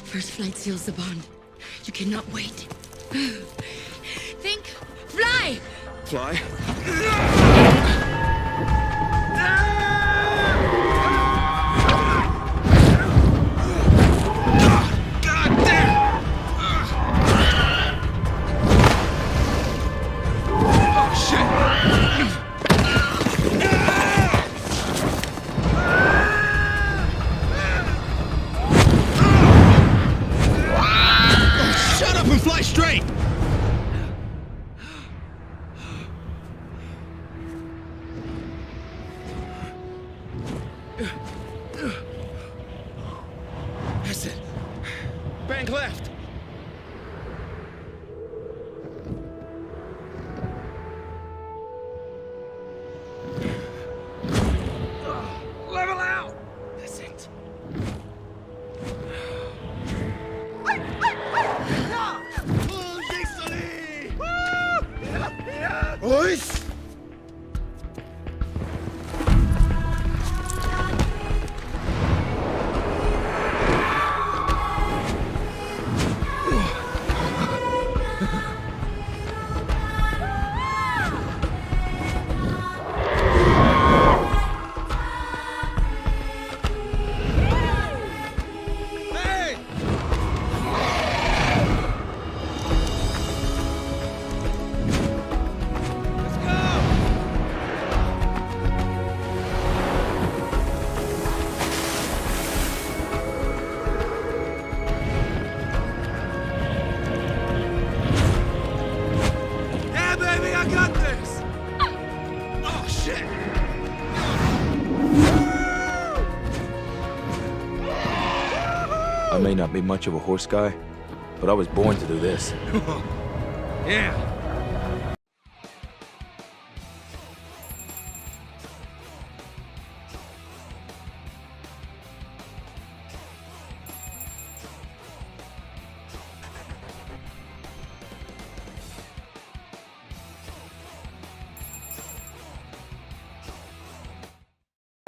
First flight seals the bond. You cannot wait. Think, fly! Fly? God damn! Oh, shit! Oh, shut up and fly straight! That's it. Bank left. Level out. That's it. Boys! Hey! Let's go! Yeah, baby, I got this! Oh, shit! I may not be much of a horse guy, but I was born to do this. Yeah,